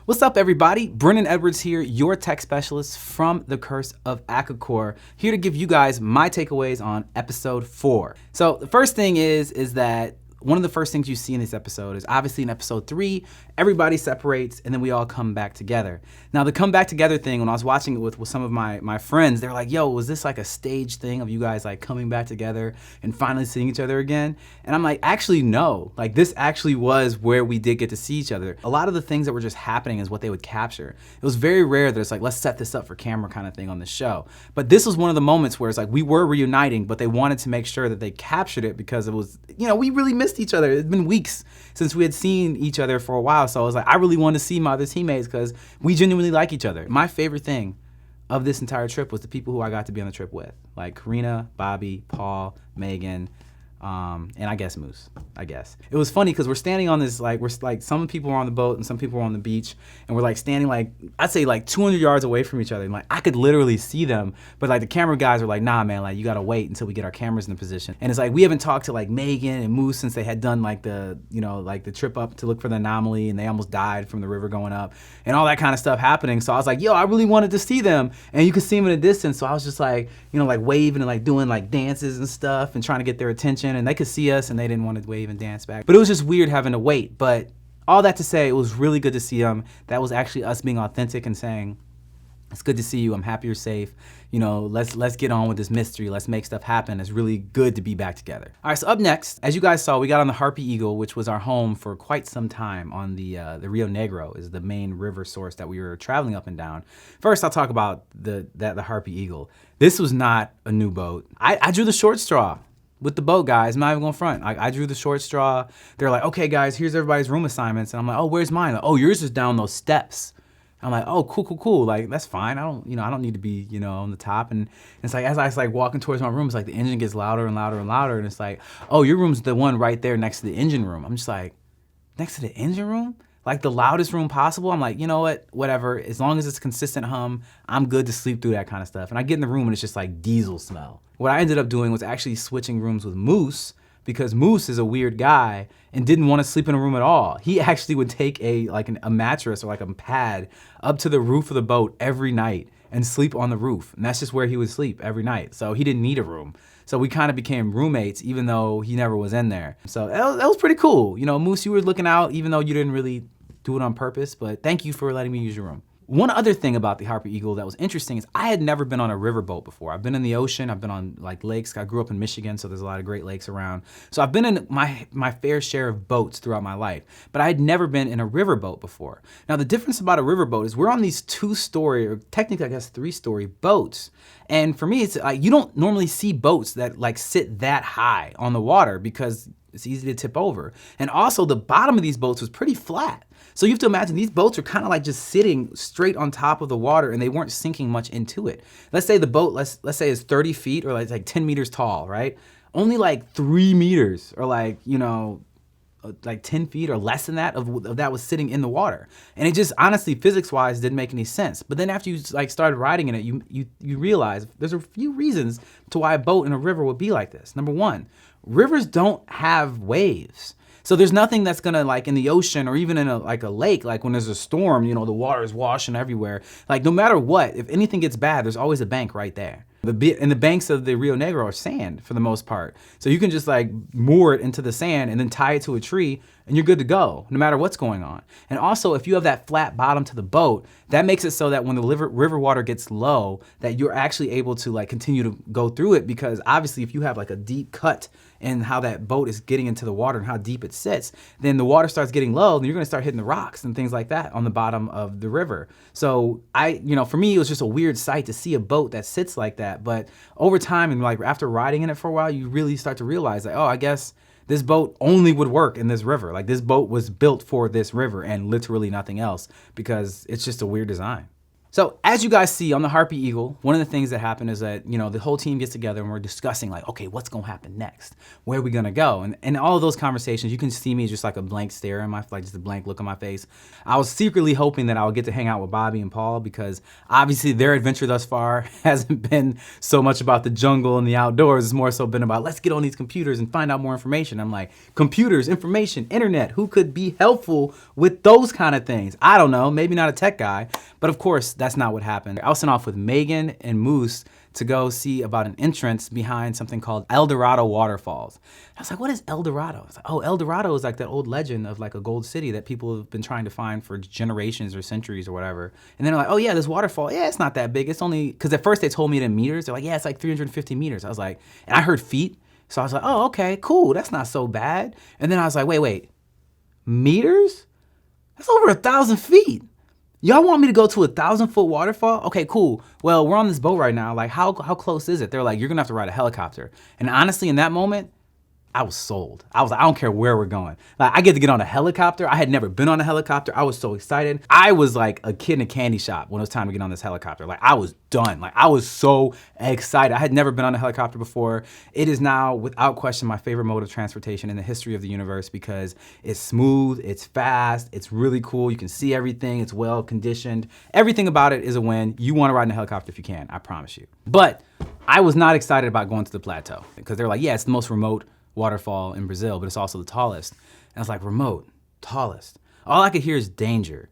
What's up, everybody? Brennan Edwards here, your tech specialist from The Curse of Akakor, here to give you guys my takeaways on episode 4. So the first thing is that one of the first things you see in this episode is obviously in episode 3, everybody separates and then we all come back together. Now the come back together thing, when I was watching it with some of my friends, they're like, yo, was this like a stage thing of you guys like coming back together and finally seeing each other again? And I'm like, actually no, like this actually was where we did get to see each other. A lot of the things that were just happening is what they would capture. It was very rare that it's like, let's set this up for camera kind of thing on the show. But this was one of the moments where it's like we were reuniting, but they wanted to make sure that they captured it because it was, you know, we really missed each other. It's been weeks since we had seen each other for a while. So I was like, I really wanted to see my other teammates because we genuinely like each other. My favorite thing of this entire trip was the people who I got to be on the trip with, like Karina, Bobby, Paul, Megan, and I guess Moose, I guess. It was funny because we're standing on this, like, some people were on the boat and some people were on the beach, and we're like standing like, I'd say like 200 yards away from each other. And like, I could literally see them, but like the camera guys were like, nah, man, like you gotta wait until we get our cameras in position. And it's like, we haven't talked to like Megan and Moose since they had done like the, you know, like the trip up to look for the anomaly and they almost died from the river going up and all that kind of stuff happening. So I was like, yo, I really wanted to see them. And you could see them in the distance. So I was just like, you know, like waving and like doing like dances and stuff and trying to get their attention. And they could see us and they didn't want to wave and dance back. But it was just weird having to wait. But all that to say, it was really good to see them. That was actually us being authentic and saying, it's good to see you. I'm happy you're safe. You know, let's get on with this mystery. Let's make stuff happen. It's really good to be back together. All right, so up next, as you guys saw, we got on the Harpy Eagle, which was our home for quite some time on the Rio Negro, is the main river source that we were traveling up and down. First, I'll talk about the Harpy Eagle. This was not a new boat. I drew the short straw with the boat, guys. I'm not even going front. I drew the short straw. They're like, okay, guys, here's everybody's room assignments. And I'm like, oh, where's mine? Like, oh, yours is down those steps. I'm like, oh, cool. Like, that's fine. I don't need to be, you know, on the top. And it's like, as I was like walking towards my room, it's like the engine gets louder and louder and louder. And it's like, oh, your room's the one right there next to the engine room. I'm just like, next to the engine room? Like the loudest room possible? I'm like, you know what, whatever. As long as it's consistent hum, I'm good to sleep through that kind of stuff. And I get in the room and it's just like diesel smell. What I ended up doing was actually switching rooms with Moose, because Moose is a weird guy and didn't want to sleep in a room at all. He actually would take a mattress or like a pad up to the roof of the boat every night and sleep on the roof. And that's just where he would sleep every night. So he didn't need a room. So we kind of became roommates even though he never was in there. So that was pretty cool. You know, Moose, you were looking out even though you didn't really do it on purpose, but thank you for letting me use your room. One other thing about the Harpy Eagle that was interesting is I had never been on a riverboat before. I've been in the ocean, I've been on like lakes. I grew up in Michigan, so there's a lot of great lakes around. So I've been in my fair share of boats throughout my life, but I had never been in a riverboat before. Now the difference about a riverboat is we're on these 2-story, or technically I guess 3-story boats. And for me, it's like, you don't normally see boats that like sit that high on the water because it's easy to tip over. And also the bottom of these boats was pretty flat. So you have to imagine these boats are kind of like just sitting straight on top of the water and they weren't sinking much into it. Let's say the boat, let's say is 30 feet or like 10 meters tall, right? Only like 3 meters or like, you know, like 10 feet or less than that of that was sitting in the water. And it just honestly, physics wise, didn't make any sense. But then after you like started riding in it, you realize there's a few reasons to why a boat in a river would be like this. Number one, rivers don't have waves. So there's nothing that's gonna, like in the ocean or even in a lake, like when there's a storm, you know, the water is washing everywhere. Like no matter what, if anything gets bad, there's always a bank right there. And the banks of the Rio Negro are sand for the most part. So you can just like moor it into the sand and then tie it to a tree and you're good to go, no matter what's going on. And also, if you have that flat bottom to the boat, that makes it so that when the river water gets low, that you're actually able to like continue to go through it, because obviously if you have like a deep cut in how that boat is getting into the water and how deep it sits, then the water starts getting low and you're gonna start hitting the rocks and things like that on the bottom of the river. So for me, it was just a weird sight to see a boat that sits like that. But over time and like after riding in it for a while, you really start to realize like, oh, I guess this boat only would work in this river. Like this boat was built for this river and literally nothing else, because it's just a weird design. So as you guys see on the Harpy Eagle, one of the things that happened is that, the whole team gets together and we're discussing like, okay, what's gonna happen next? Where are we gonna go? And all of those conversations, you can see me just like a blank stare in my, like just a blank look on my face. I was secretly hoping that I would get to hang out with Bobby and Paul because obviously their adventure thus far hasn't been so much about the jungle and the outdoors. It's more so been about, let's get on these computers and find out more information. I'm like, computers, information, internet, who could be helpful with those kind of things? I don't know, maybe not a tech guy, but of course, that's not what happened. I was sent off with Megan and Moose to go see about an entrance behind something called Dorado Waterfalls. I was like, what is El Dorado? I was like, oh, El Dorado is like that old legend of like a gold city that people have been trying to find for generations or centuries or whatever. And then they're like, oh yeah, this waterfall, yeah, it's not that big. It's only, because at first they told me it in meters. They're like, yeah, it's like 350 meters. I was like, and I heard feet. So I was like, oh, okay, cool. That's not so bad. And then I was like, wait, meters? That's over 1,000 feet. Y'all want me to go to a 1,000-foot waterfall? Okay, cool. Well, we're on this boat right now. Like, how close is it? They're like, you're gonna have to ride a helicopter. And honestly, in that moment, I was sold. I was like, I don't care where we're going. Like, I get to get on a helicopter. I had never been on a helicopter. I was so excited. I was like a kid in a candy shop when it was time to get on this helicopter. Like, I was done. Like, I was so excited. I had never been on a helicopter before. It is now, without question, my favorite mode of transportation in the history of the universe because it's smooth, it's fast, it's really cool. You can see everything. It's well conditioned. Everything about it is a win. You want to ride in a helicopter if you can, I promise you. But I was not excited about going to the plateau because they're like, yeah, it's the most remote waterfall in Brazil, but it's also the tallest. And I was like, remote, tallest. All I could hear is danger.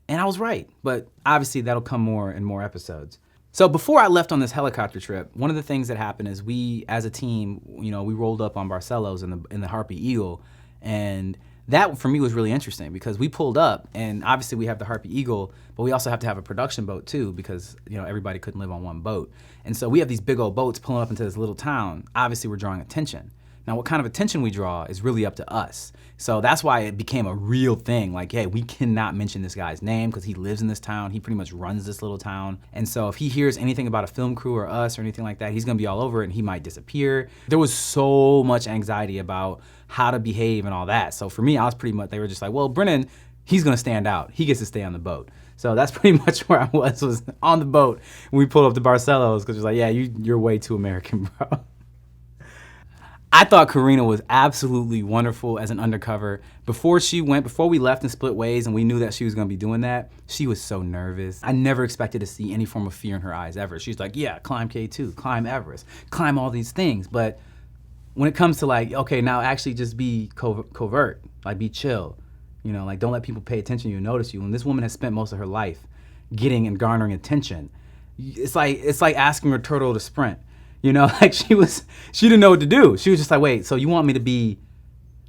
And I was right, but obviously that'll come more in more episodes. So before I left on this helicopter trip, one of the things that happened is we, as a team, we rolled up on Barcelos in the Harpy Eagle. And that for me was really interesting because we pulled up and obviously we have the Harpy Eagle, but we also have to have a production boat too because everybody couldn't live on one boat. And so we have these big old boats pulling up into this little town. Obviously we're drawing attention. Now, what kind of attention we draw is really up to us. So that's why it became a real thing. Like, hey, we cannot mention this guy's name because he lives in this town. He pretty much runs this little town. And so if he hears anything about a film crew or us or anything like that, he's gonna be all over it and he might disappear. There was so much anxiety about how to behave and all that. So for me, I was pretty much, they were just like, well, Brennan, he's gonna stand out. He gets to stay on the boat. So that's pretty much where I was on the boat when we pulled up to Barcelos because it was like, yeah, you're way too American, bro. I thought Karina was absolutely wonderful as an undercover. Before we left and split ways and we knew that she was gonna be doing that, she was so nervous. I never expected to see any form of fear in her eyes ever. She's like, yeah, climb K2, climb Everest, climb all these things. But when it comes to like, okay, now actually just be covert, like be chill. Like don't let people pay attention to you and notice you. When this woman has spent most of her life getting and garnering attention, it's like asking a turtle to sprint. Like she didn't know what to do. She was just like, wait, so you want me to be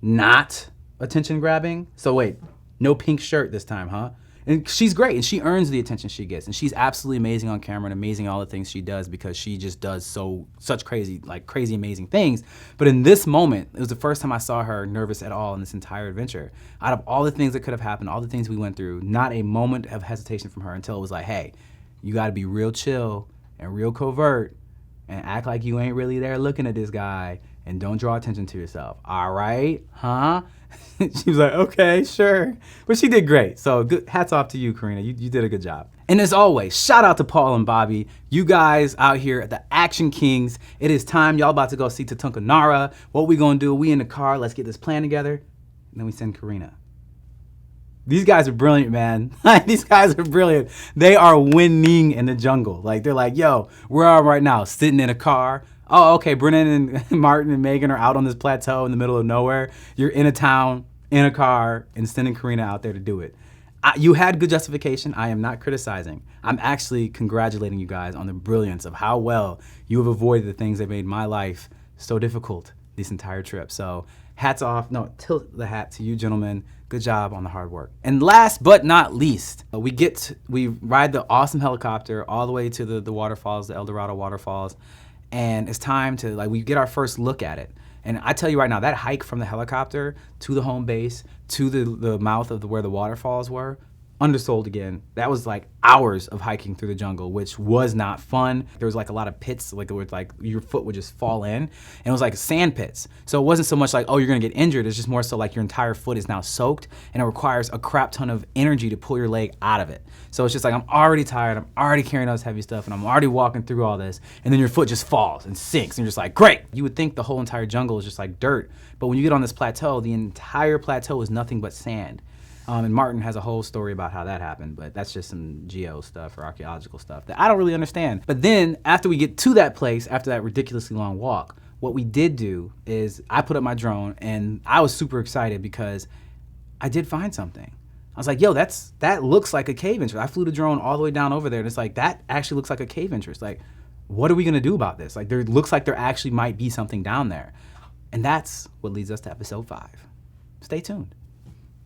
not attention grabbing? So wait, no pink shirt this time, huh? And she's great and she earns the attention she gets. And she's absolutely amazing on camera and amazing at all the things she does because she just does such crazy amazing things. But in this moment, it was the first time I saw her nervous at all in this entire adventure. Out of all the things that could have happened, all the things we went through, not a moment of hesitation from her until it was like, hey, you gotta be real chill and real covert and act like you ain't really there looking at this guy and don't draw attention to yourself. All right, huh? She was like, okay, sure. But she did great. So good, hats off to you, Karina. You did a good job. And as always, shout out to Paul and Bobby. You guys out here at the Action Kings. It is time. Y'all about to go see Tutunkanara. What we gonna do? We in the car. Let's get this plan together. And then we send Karina. These guys are brilliant, man. These guys are brilliant. They are winning in the jungle. Like, they're like, yo, where are we right now? Sitting in a car. Oh, okay, Brennan and Martin and Megan are out on this plateau in the middle of nowhere. You're in a town, in a car, and sending Karina out there to do it. You had good justification. I am not criticizing. I'm actually congratulating you guys on the brilliance of how well you have avoided the things that made my life so difficult this entire trip. So hats off. No, tilt the hat to you gentlemen. Good job on the hard work. And last but not least, we ride the awesome helicopter all the way to the waterfalls, the El Dorado Waterfalls. And it's time to, we get our first look at it. And I tell you right now, that hike from the helicopter to the home base, to the mouth of where the waterfalls were, undersold again. That was like hours of hiking through the jungle, which was not fun. There was like a lot of pits, like it would like your foot would just fall in, and it was like sand pits. So it wasn't so much like, oh, you're gonna get injured. It's just more so like your entire foot is now soaked, and it requires a crap ton of energy to pull your leg out of it. So it's just like, I'm already tired, I'm already carrying all this heavy stuff, and I'm already walking through all this, and then your foot just falls and sinks, and you're just like, great. You would think the whole entire jungle is just like dirt, but when you get on this plateau, the entire plateau is nothing but sand. And Martin has a whole story about how that happened, but that's just some geo stuff or archaeological stuff that I don't really understand. But then after we get to that place, after that ridiculously long walk, what we did do is I put up my drone, and I was super excited because I did find something. I was like, yo, that looks like a cave entrance. I flew the drone all the way down over there, and it's like, that actually looks like a cave entrance. Like, what are we gonna do about this? Like, there looks like there actually might be something down there. And that's what leads us to episode 5. Stay tuned.